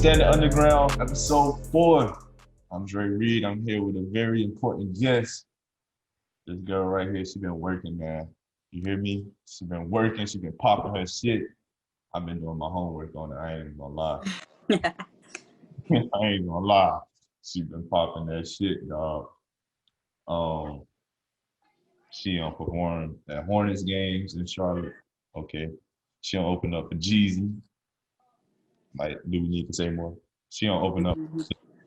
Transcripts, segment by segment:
Standard Underground, episode 4. I'm Reid. I'm here with a very important guest. This girl right here, she been working, man. You hear me? She been working. She been popping her shit. I've been doing my homework on it. I ain't gonna lie. I ain't gonna lie. She been popping that shit, dog. Um, she perform at Hornets games in Charlotte. Okay. She don't open up for Jeezy. Like, do we need to say more? She don't open up.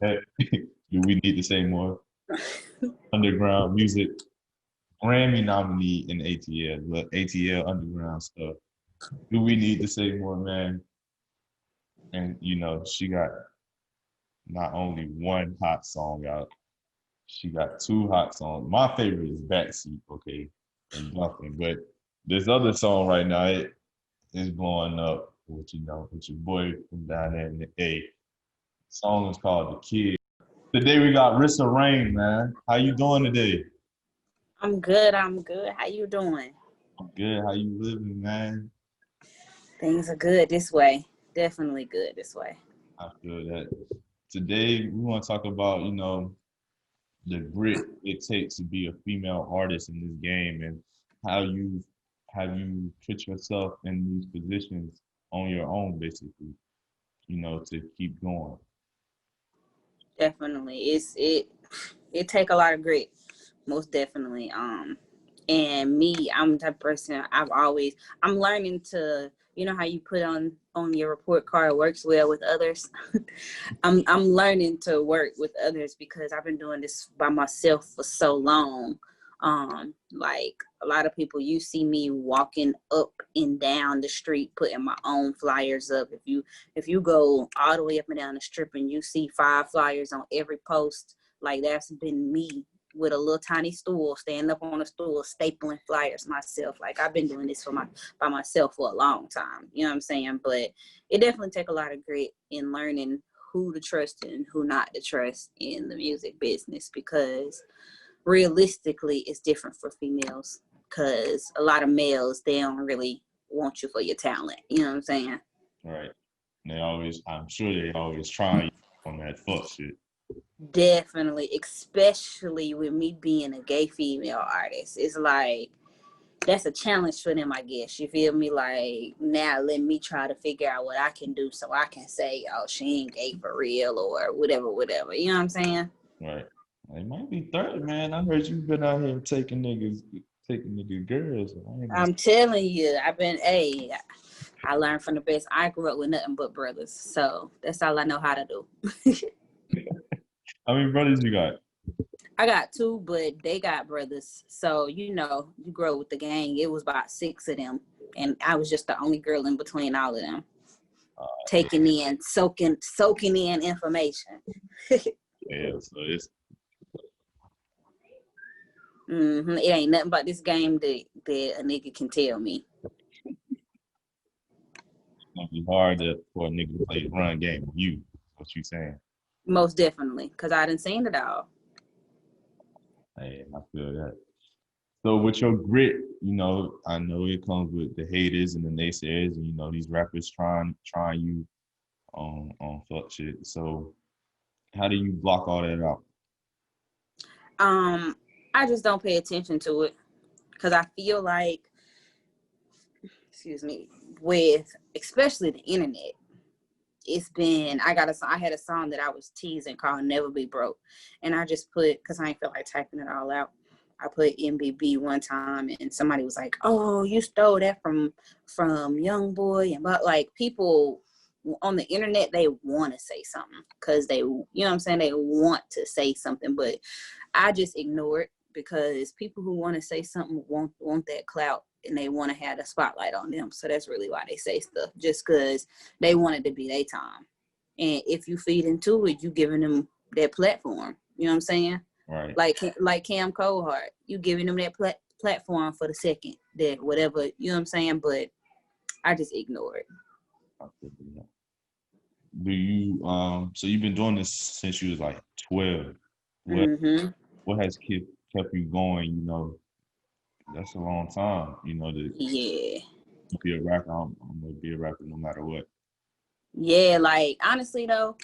Do we need to say more? Underground music, Grammy nominee in ATL, but ATL underground stuff. Do we need to say more, man? And she got not only one hot song out, she got two hot songs. My favorite is Backseat, okay, and nothing. But this other song right now, it is blowing up with your boy from down there in the A. The song is called The Kid. Today we got Rissa Rain, man. How you doing today? I'm good. I'm good. How you doing? I'm good. How you living, man? Things are good this way. Definitely good this way. I feel that. Today we want to talk about, the grit it takes to be a female artist in this game and how you have you put yourself in these positions on your own, basically, to keep going. Definitely. It take a lot of grit. Most definitely. And me, I'm the type of person I'm learning to, how you put on your report card works well with others. I'm learning to work with others because I've been doing this by myself for so long. Like a lot of people, you see me walking up and down the street putting my own flyers up. If you go all the way up and down the strip and you see 5 flyers on every post, like that's been me with a little tiny stool, standing up on a stool, stapling flyers myself. Like I've been doing this by myself for a long time. You know what I'm saying? But it definitely take a lot of grit in learning who to trust and who not to trust in the music business, because realistically it's different for females, because a lot of males, they don't really want you for your talent. You know what I'm saying? Right. And I'm sure they always try you on that fuck shit. Definitely, especially with me being a gay female artist. It's like that's a challenge for them, I guess. You feel me? Like, now let me try to figure out what I can do so I can say, oh, she ain't gay for real or whatever. You know what I'm saying? Right. It might be 30, man. I heard you've been out here taking niggas girls. I'm telling you, I learned from the best. I grew up with nothing but brothers, so that's all I know how to do. How many brothers you got? I got 2, but they got brothers. So, you grow with the gang. It was about 6 of them. And I was just the only girl in between all of them. Taking in, soaking in information. Yeah, so it's It ain't nothing about this game that a nigga can tell me. gonna be hard for a nigga to play the run game with you. What you saying? Most definitely, because I done seen it all. Hey, I feel that. So with your grit, I know it comes with the haters and the naysayers, and these rappers trying you on fuck shit. So how do you block all that out? I just don't pay attention to it, because I feel like, excuse me, with especially the internet, it's been, I had a song that I was teasing called Never Be Broke. And I just put, because I ain't feel like typing it all out, I put MBB one time and somebody was like, oh, you stole that from Young Boy. And but like, people on the internet, they want to say something because they, you know what I'm saying? They want to say something, but I just ignore it, because people who want to say something want that clout and they want to have the spotlight on them. So that's really why they say stuff, just because they want it to be their time. And if you feed into it, you giving them that platform. You know what I'm saying? Right. Like Cam Coldheart, you giving them that platform for the second, that whatever, you know what I'm saying? But I just ignore it. Do you so you've been doing this since you was like 12. What has kept you going, that's a long time, to Yeah. be a rapper. I'm gonna be a rapper no matter what. Yeah, like honestly though,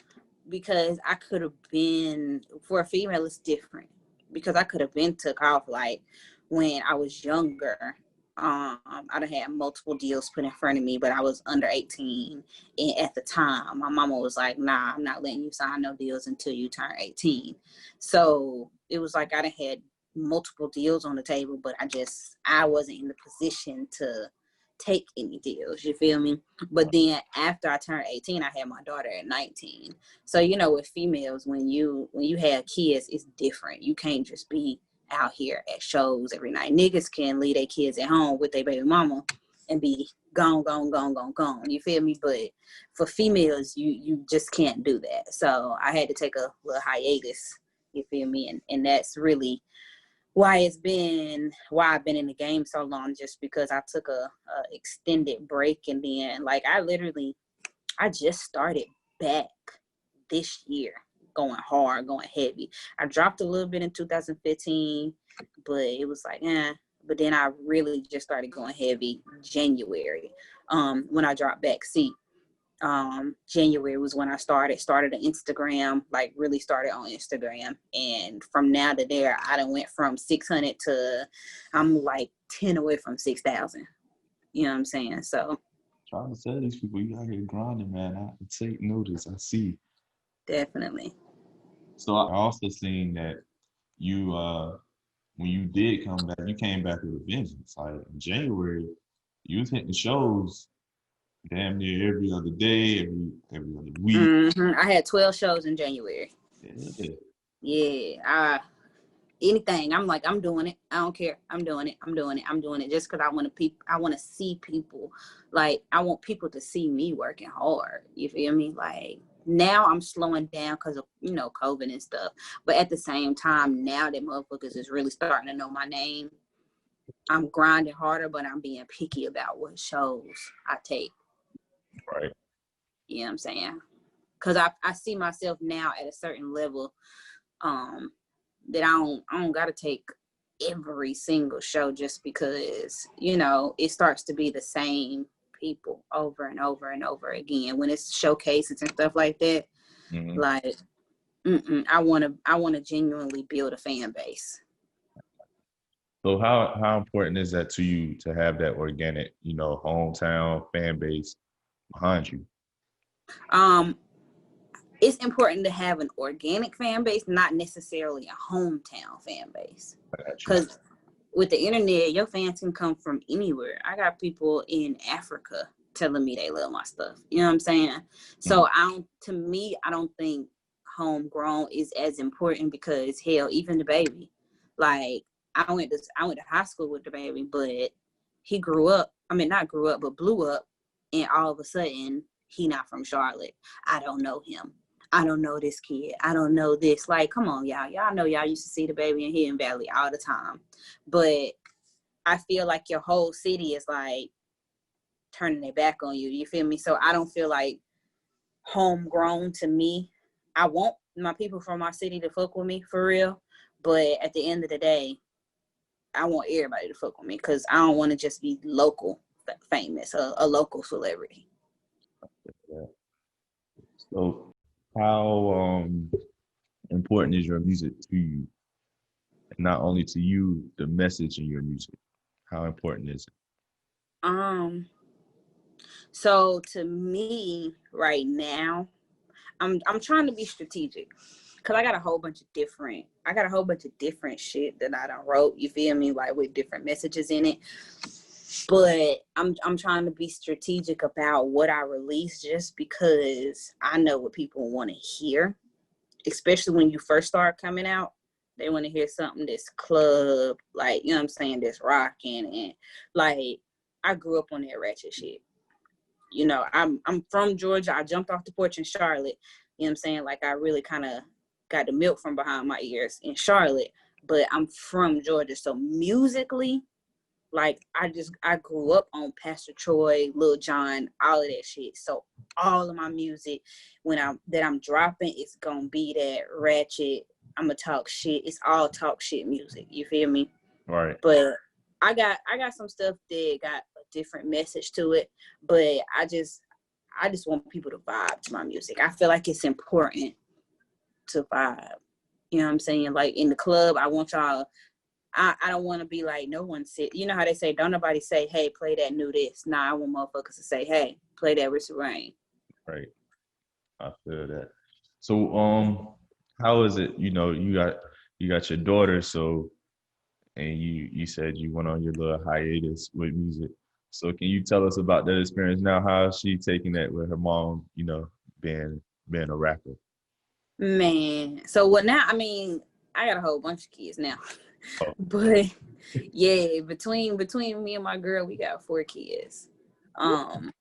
because I could have been, for a female it's different, because I could have been took off like when I was younger. I done had multiple deals put in front of me, but I was under 18, and at the time my mama was like, nah, I'm not letting you sign no deals until you turn 18. So it was like I done had multiple deals on the table, but I wasn't in the position to take any deals, you feel me? But then after I turned 18, I had my daughter at 19. So with females, when you have kids, it's different. You can't just be out here at shows every night. Niggas can leave their kids at home with their baby mama and be gone, gone, gone, gone, gone. You feel me? But for females, you just can't do that. So I had to take a little hiatus. You feel me? And that's really why I've been in the game so long, just because I took a extended break. And then like I just started back this year, going hard, going heavy. I dropped a little bit in 2015, but it was like but then I really just started going heavy January, when I dropped back. January was when I started an Instagram, like really started on Instagram. And from now to there, I done went from 600 to I'm like 10 away from 6,000. You know what I'm saying? So Trying to tell these people you gotta get grinding, man. I take notice. I see. definitely. So I also seen that you when you did come back, you came back with a vengeance. Like in January, you was hitting shows damn near every other day, every other week. I had 12 shows in January. Yeah. Yeah. Anything. I'm like, I'm doing it. I don't care. I'm doing it. I'm doing it. I'm doing it just because I want to see people. Like, I want people to see me working hard. You feel me? Like, now I'm slowing down because of, COVID and stuff. But at the same time, now that motherfuckers is really starting to know my name, I'm grinding harder, but I'm being picky about what shows I take. Right. You know what I'm saying? Because I see myself now at a certain level, that I don't gotta take every single show, just because it starts to be the same people over and over and over again when it's showcases and stuff like that. Mm-hmm. Like, I want to genuinely build a fan base. So how important is that to you to have that organic, hometown fan base behind you? Um, it's important to have an organic fan base, not necessarily a hometown fan base, I got you. because with the internet, your fans can come from anywhere. I got people in Africa telling me they love my stuff. You know what I'm saying? So to me, I don't think homegrown is as important, because hell, even the baby, like I went to high school with the baby, but he grew up. I mean, not grew up, but blew up, and all of a sudden he not from Charlotte. I don't know him. I don't know this kid. I don't know this. Like, come on, y'all. Y'all know y'all used to see the baby in Hidden Valley all the time. But I feel like your whole city is like turning their back on you. You feel me? So I don't feel like homegrown to me. I want my people from my city to fuck with me for real. But at the end of the day, I want everybody to fuck with me, because I don't want to just be local famous, a local celebrity. Yeah. So how important is your music to you? And not only to you, the message in your music. How important is it? Um, so to me right now, I'm trying to be strategic, because I got a whole bunch of different shit that I done wrote, you feel me, like with different messages in it. But I'm trying to be strategic about what I release, just because I know what people want to hear, especially when you first start coming out. They want to hear something that's club, like, you know what I'm saying, that's rocking. And like, I grew up on that ratchet shit. I'm from Georgia. I jumped off the porch in Charlotte. You know what I'm saying? Like, I really kind of got the milk from behind my ears in Charlotte, but I'm from Georgia. So musically, like, I grew up on Pastor Troy, Lil Jon, all of that shit. So all of my music, that I'm dropping, it's gonna be that ratchet. I'ma talk shit. It's all talk shit music. You feel me? Right. But I got some stuff that got a different message to it. But I just want people to vibe to my music. I feel like it's important to vibe. You know what I'm saying? Like in the club, I want y'all. I don't want to be like no one said. You know how they say, don't nobody say, "Hey, play that new this." Nah, I want motherfuckers to say, "Hey, play that Rissa Rain." Right. I feel that. So how is it, you got your daughter, so and you said you went on your little hiatus with music. So can you tell us about that experience now? How is she taking that with her mom, being a rapper? Man, so what now? I mean, I got a whole bunch of kids now, Oh, but yeah, between me and my girl, we got 4 kids. Um,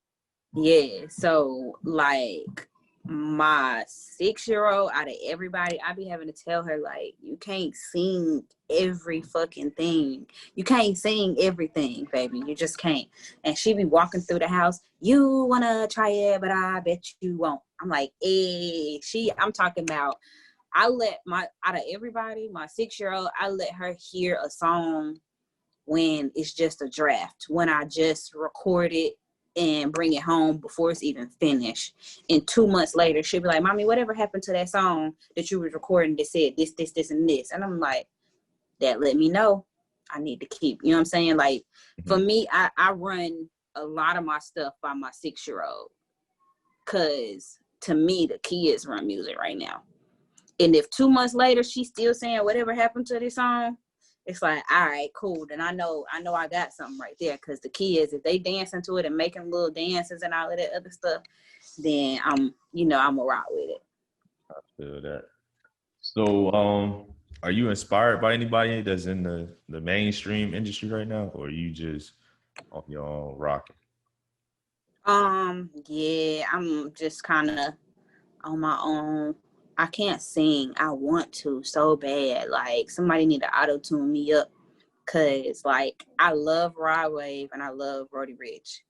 Yeah, so like my 6-year-old out of everybody, I be having to tell her like, you can't sing every fucking thing. You can't sing everything, baby. You just can't. And she be walking through the house. You wanna try it, but I bet you won't. I'm like, I'm talking about. I let out of everybody, my 6-year-old, I let her hear a song when it's just a draft, when I just record it and bring it home before it's even finished. And 2 months later, she'll be like, "Mommy, whatever happened to that song that you was recording that said this, and this?" And I'm like, that let me know I need to keep, you know what I'm saying? Like, for mhm. me, I run a lot of my stuff by my 6-year-old because to me, the kids run music right now. And if 2 months later she's still saying whatever happened to this song, it's like, all right, cool. Then I know I got something right there. Cause the kids, if they dancing to it and making little dances and all of that other stuff, then I'm a rock with it. Feel that. So are you inspired by anybody that's in the mainstream industry right now, or are you just on your own rocking? Yeah, I'm just kind of on my own. I can't sing. I want to so bad. Like somebody need to auto tune me up. Cause like I love Rod Wave and I love Roddy Rich.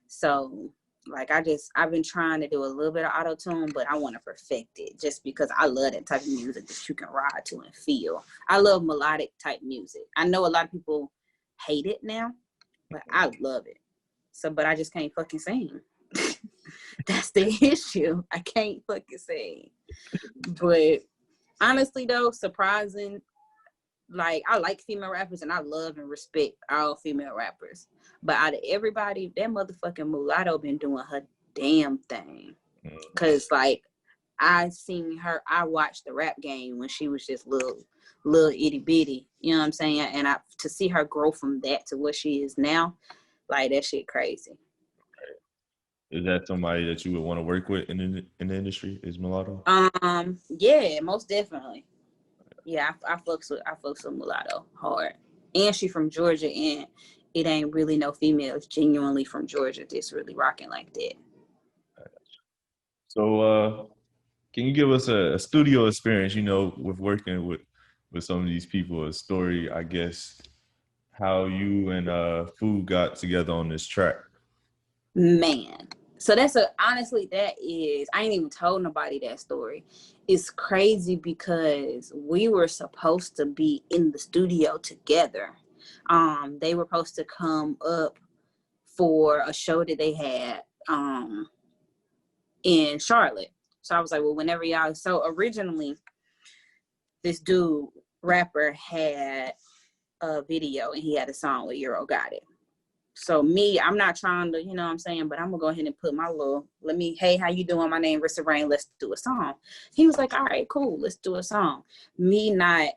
So like I've been trying to do a little bit of auto tune, but I want to perfect it just because I love that type of music that you can ride to and feel. I love melodic type music. I know a lot of people hate it now, but I love it. So, but I just can't fucking sing. That's the issue. I can't fucking sing. But honestly though, surprising, like I like female rappers and I love and respect all female rappers. But out of everybody, that motherfucking mulatto been doing her damn thing. Mm. Cause like I watched the rap game when she was just little itty bitty. You know what I'm saying? And to see her grow from that to what she is now, like that shit crazy. Is that somebody that you would want to work with in the industry? Is mulatto? Yeah, most definitely. Yeah, I fucks with mulatto hard. And she from Georgia and it ain't really no females genuinely from Georgia that's really rocking like that. So can you give us a studio experience, with working with some of these people, a story, I guess, how you and Food got together on this track? Man. So honestly, that is, I ain't even told nobody that story. It's crazy because we were supposed to be in the studio together. They were supposed to come up for a show that they had in Charlotte. So I was like, well, whenever y'all, so originally this dude, rapper, had a video and he had a song with Euro Got It. So me, I'm not trying to, you know what I'm saying, but I'm gonna go ahead and put my hey, how you doing? My name Rissa Rain, let's do a song. He was like, all right, cool, let's do a song. Me not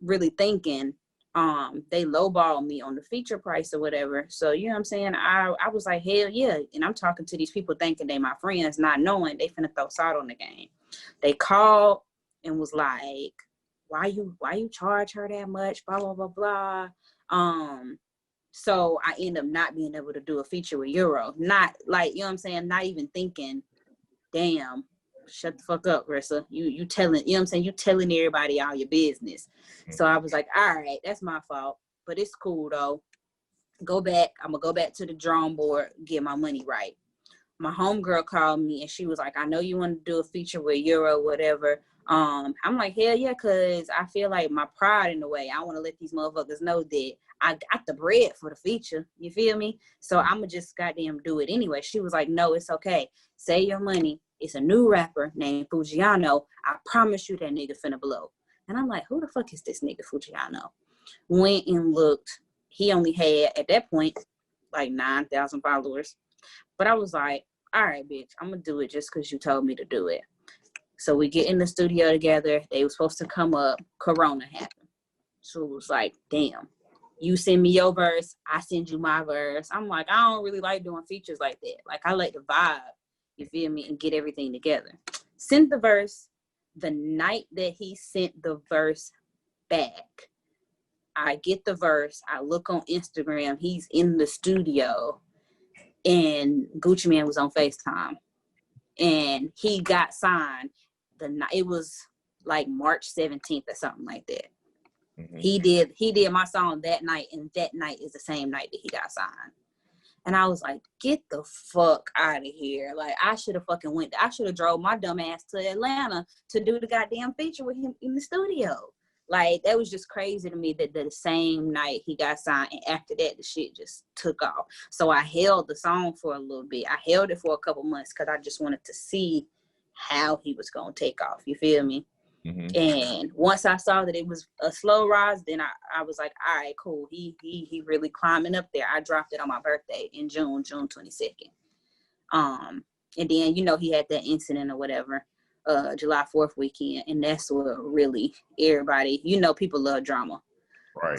really thinking, they lowballed me on the feature price or whatever. So you know what I'm saying? I was like, hell yeah. And I'm talking to these people thinking they my friends, not knowing they finna throw salt on the game. They called and was like, why you charge her that much? Blah blah blah blah. So I end up not being able to do a feature with Euro. Not like, you know what I'm saying? Not even thinking, damn, shut the fuck up, Rissa. You telling, you know what I'm saying? You telling everybody all your business. So I was like, all right, that's my fault. But it's cool though. Go back. I'm gonna go back to the drawing board, get my money right. My homegirl called me and she was like, I know you want to do a feature with Euro, whatever. I'm like, hell yeah, cause I feel like my pride in the way. I want to let these motherfuckers know that I got the bread for the feature. You feel me? So I'ma just goddamn do it anyway. She was like, no, it's okay. Save your money. It's a new rapper named Fujiano. I promise you that nigga finna blow. And I'm like, who the fuck is this nigga Fujiano? Went and looked. He only had, at that point, like 9,000 followers. But I was like, all right, bitch, I'm going to do it just because you told me to do it. So we get in the studio together. They were supposed to come up. Corona happened. So it was like, damn. You send me your verse, I send you my verse. I'm like, I don't really like doing features like that. Like, I like the vibe, you feel me, and get everything together. Sent the verse. The night that he sent the verse back, I get the verse. I look on Instagram. He's in the studio. And Gucci Mane was on FaceTime. And he got signed. It was like March 17th or something like that. Mm-hmm. He did my song that night, and that night is the same night that he got signed. And I was like, get the fuck out of here. Like, I should have drove my dumb ass to Atlanta to do the goddamn feature with him in the studio. Like, that was just crazy to me that the same night he got signed, and after that, the shit just took off. So I held the song for a little bit. I held it for a couple months because I just wanted to see how he was going to take off. You feel me? Mm-hmm. And once I saw that it was a slow rise, then I was like, all right, cool. He really climbing up there. I dropped it on my birthday in June 22nd. And then, you know, he had that incident or whatever, July 4th weekend. And that's what really everybody, you know, people love drama. Right.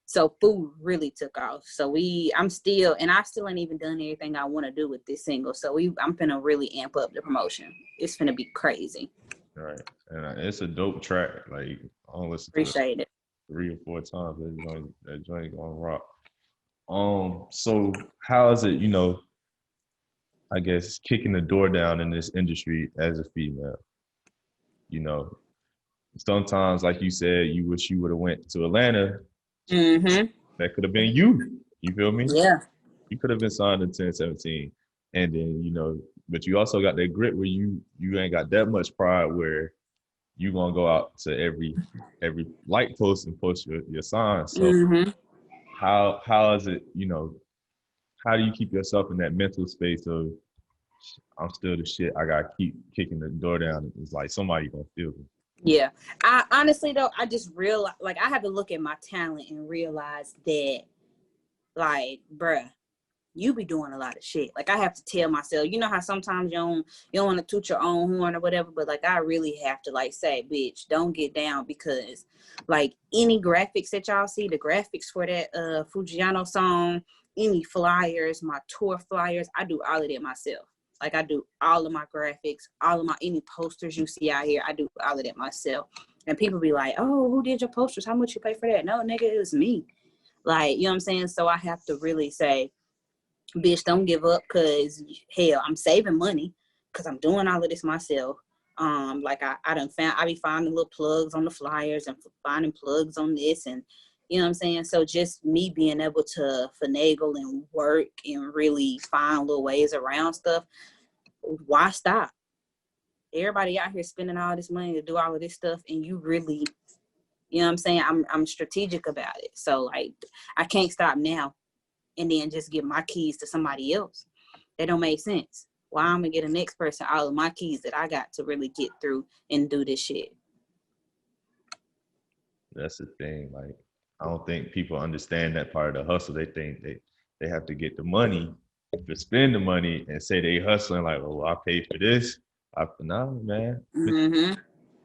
So food really took off. So I still ain't even done anything I want to do with this single. So I'm finna really amp up the promotion. It's finna be crazy. Right. And it's a dope track. Like, I'll listen Appreciate it 3 or 4 times. That joint gonna rock. So how is it, you know, I guess, kicking the door down in this industry as a female? You know, sometimes, like you said, you wish you would have went to Atlanta. Mm-hmm. That could have been you. You feel me? Yeah. You could have been signed in 1017. And then, you know, but you also got that grit where you ain't got that much pride where you gonna go out to every light post and post your sign. So mm-hmm. how is it, you know, how do you keep yourself in that mental space of I'm still the shit, I gotta keep kicking the door down? It's like somebody gonna feel me. Yeah. I honestly though, I just realize, like, I have to look at my talent and realize that, like, bruh, you be doing a lot of shit. Like, I have to tell myself, you know how sometimes you don't want to toot your own horn or whatever, but like, I really have to like say, bitch, don't get down, because like any graphics that y'all see, the graphics for that Fujiano song, any flyers, my tour flyers, I do all of that myself. Like, I do all of my graphics, any posters you see out here, I do all of that myself. And people be like, oh, who did your posters? How much you pay for that? No, nigga, it was me. Like, you know what I'm saying? So I have to really say, bitch, don't give up, because hell, I'm saving money because I'm doing all of this myself. Like I be finding little plugs on the flyers and finding plugs on this, and you know what I'm saying? So just me being able to finagle and work and really find little ways around stuff. Why stop? Everybody out here spending all this money to do all of this stuff, and you really, you know what I'm saying? I'm strategic about it. So like, I can't stop now and then just give my keys to somebody else. That don't make sense. Why I'm gonna get the next person all of my keys that I got to really get through and do this shit? That's the thing. Like, I don't think people understand that part of the hustle. They think they have to get the money to spend the money and say they hustling, like, oh, I paid for this. Nah, man. Mm-hmm.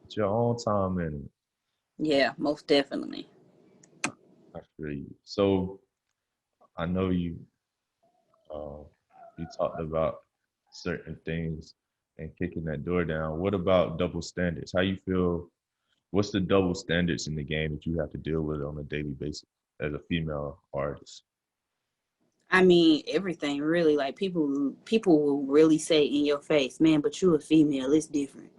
It's your own time in it. Yeah, most definitely. I feel you. So I know you talked about certain things and kicking that door down. What about double standards? How you feel? What's the double standards in the game that you have to deal with on a daily basis as a female artist? I mean, everything really. Like, people will really say in your face, man, but you a female, it's different.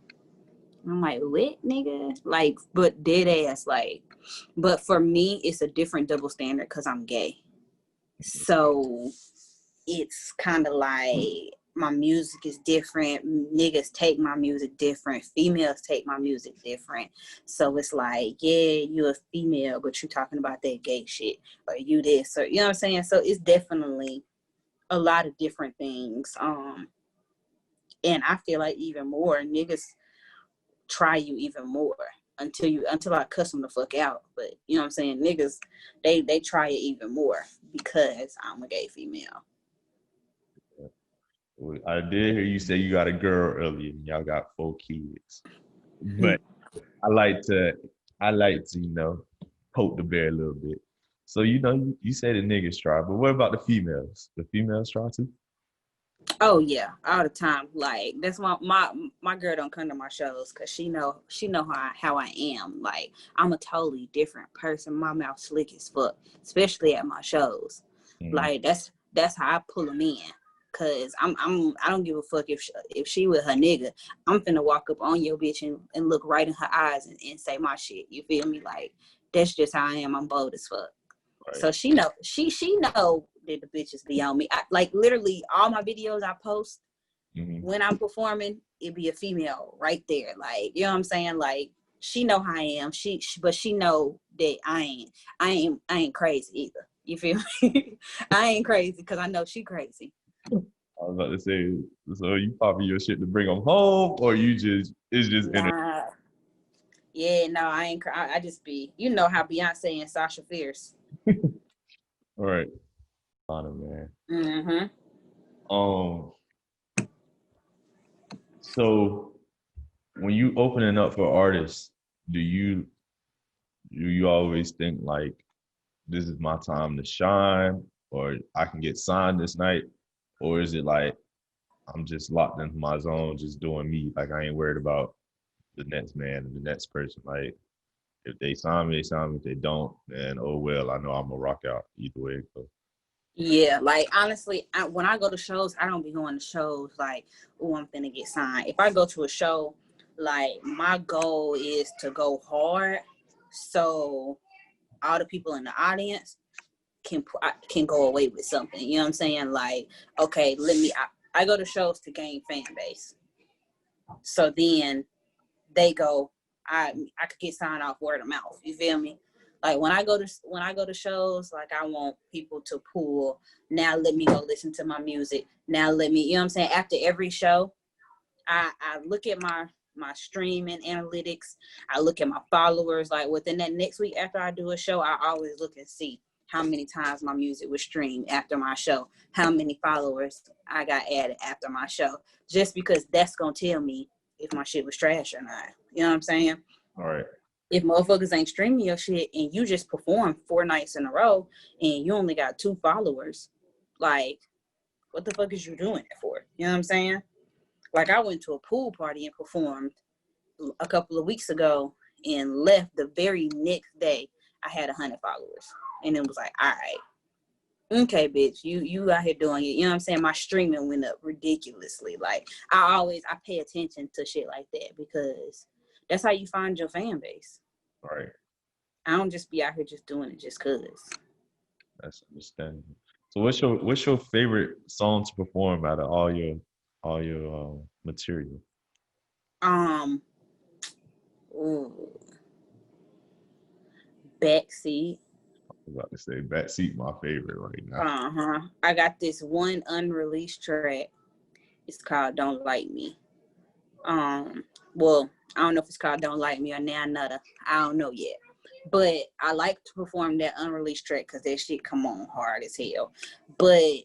I'm like, what, nigga? Like, but dead ass, like, but for me, it's a different double standard because I'm gay. So it's kind of like my music is different. Niggas take my music different. Females take my music different. So it's like, yeah, you a female, but you talking about that gay shit, or you this, or you know what I'm saying? So it's definitely a lot of different things. And I feel like even more niggas try you even more until I cuss them the fuck out. But you know what I'm saying? Niggas, they try it even more because I'm a gay female. I did hear you say you got a girl earlier and y'all got 4 kids. But I like to poke the bear a little bit. So you say the niggas try, but what about the females? The females try too? Oh yeah, all the time. Like that's my girl don't come to my shows because she know how I am. Like I'm a totally different person. My mouth slick as fuck, especially at my shows. Mm-hmm. Like that's how I pull them in. Cause I don't give a fuck if she with her nigga. I'm finna walk up on your bitch and look right in her eyes and say my shit. You feel me? Like that's just how I am. I'm bold as fuck. Right. So she know that the bitches be on me. Like literally all my videos I post when I'm performing, it be a female right there. Like you know what I'm saying? Like she know how I am. But she know that I ain't crazy either. You feel me? I ain't crazy because I know she crazy. I was about to say, so you popping your shit to bring them home, or it's just in it? Nah. Yeah, no, I ain't. I just be, you know how Beyonce and Sasha fierce. All right, man. Mm-hmm. Um, so when you opening up for artists, do you always think like this is my time to shine, or I can get signed this night, or is it like I'm just locked into my zone, just doing me, like I ain't worried about the next man and the next person, like if they sign me, they sign me. If they don't, then oh well, I know I'm gonna rock out either way. So. Yeah, like honestly, when I go to shows, I don't be going to shows like, oh, I'm finna get signed. If I go to a show, like my goal is to go hard, so all the people in the audience can go away with something. You know what I'm saying? Like, okay, I go to shows to gain fan base. So then they go, I could get signed off word of mouth. You feel me? Like when I go to shows, like I want people to pull. Now let me go listen to my music. Now let me, you know what I'm saying? After every show, I look at my streaming analytics. I look at my followers. Like within that next week after I do a show, I always look and see how many times my music was streamed after my show, how many followers I got added after my show, just because that's gonna tell me if my shit was trash or not. You know what I'm saying? All right. If motherfuckers ain't streaming your shit and you just perform 4 nights in a row and you only got 2 followers, like, what the fuck is you doing it for? You know what I'm saying? Like, I went to a pool party and performed a couple of weeks ago and left the very next day. I had 100 followers. And it was like, all right, okay, bitch, you out here doing it. You know what I'm saying? My streaming went up ridiculously. Like, I pay attention to shit like that because that's how you find your fan base. All right. I don't just be out here just doing it just cause. That's understandable. So what's your favorite song to perform out of all your material? Um, ooh, Backseat. I was about to say Backseat, my favorite right now. Uh-huh. I got this one unreleased track. It's called Don't Like Me. Well, I don't know if it's called Don't Like Me or Now Nutter. I don't know yet. But I like to perform that unreleased track because that shit come on hard as hell. But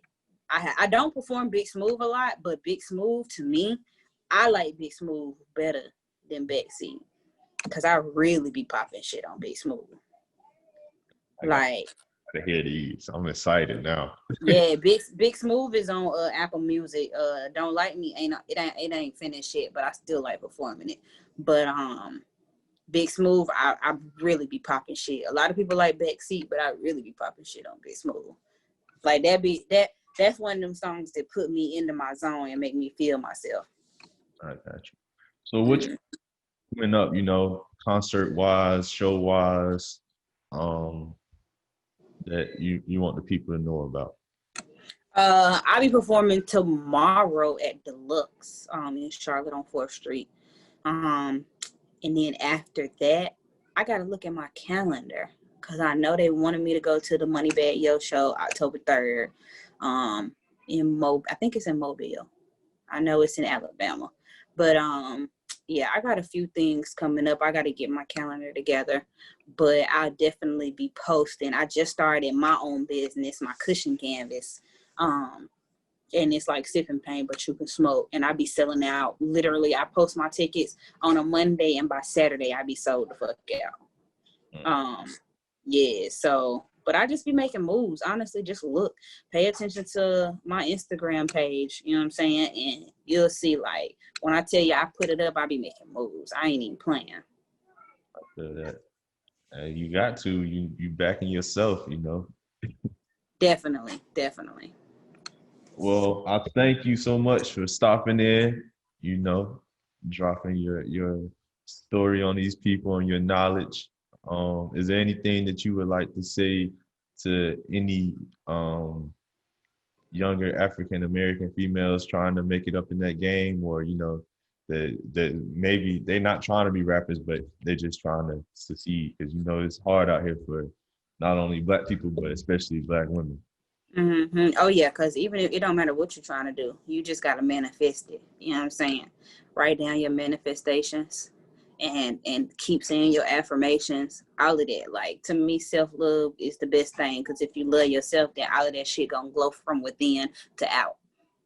I don't perform Big Smooth a lot, but Big Smooth to me, I like Big Smooth better than Backseat. Because I really be popping shit on Big Smooth. I got Like, to hear these. I'm excited now. yeah, Big Smooth is on Apple Music. Don't Like Me it ain't finished yet, but I still like performing it. But Big Smooth, I really be popping shit. A lot of people like Backseat, but I really be popping shit on Big Smooth. Like that's one of them songs that put me into my zone and make me feel myself. I got you. So what's coming up, concert wise, show wise, that you want the people to know about? I'll be performing tomorrow at Deluxe in Charlotte on 4th Street. Um, and then after that, I got to look at my calendar because I know they wanted me to go to the Money Bag Yo show October 3rd I think it's in Mobile. I know it's in Alabama. But yeah, I got a few things coming up. I got to get my calendar together, but I'll definitely be posting. I just started my own business, my cushion canvas. And it's like sipping pain, but you can smoke. And I be selling out. Literally, I post my tickets on a Monday, and by Saturday, I be sold the fuck out. Yeah. So, but I just be making moves. Honestly, just look, pay attention to my Instagram page. You know what I'm saying? And you'll see. Like when I tell you I put it up, I be making moves. I ain't even playing. I feel that. You got to. You backing yourself, you know. Definitely, definitely. Well, I thank you so much for stopping in, you know, dropping your story on these people and your knowledge. Is there anything that you would like to say to any younger African American females trying to make it up in that game, or you know, that maybe they're not trying to be rappers, but they're just trying to succeed because you know it's hard out here for not only Black people but especially Black women. Mm-hmm. Oh yeah, because even if it don't matter what you're trying to do, you just gotta manifest it. You know what I'm saying? Write down your manifestations and keep saying your affirmations. All of that. Like to me, self-love is the best thing because if you love yourself, then all of that shit gonna glow from within to out.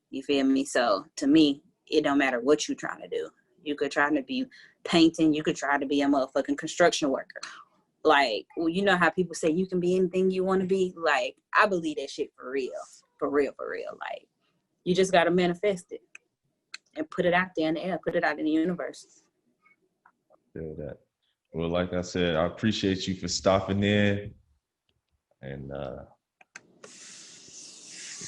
You feel me? So to me, it don't matter what you're trying to do. You could try to be painting, you could try to be a motherfucking construction worker. Like, well, you know how people say you can be anything you want to be? Like, I believe that shit for real. For real, for real. Like, you just got to manifest it and put it out there in the air, put it out in the universe. Feel that. Well, like I said, I appreciate you for stopping in, and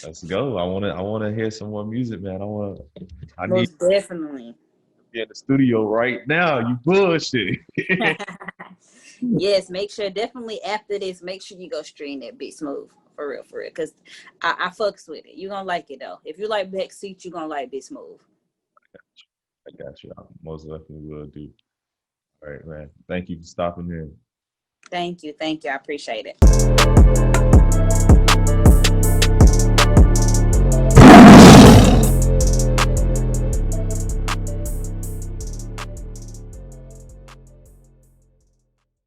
let's go. I wanna hear some more music, man. I need Most definitely. to be in the studio right now. You bullshit. Yes, make sure, definitely after this, make sure you go stream that Big Smooth. For real, for real. Because I fucks with it. You're going to like it, though. If you like Backseat, you're going to like Big Smooth. I got you. I most definitely will do. All right, man. Thank you for stopping in. Thank you. Thank you. I appreciate it.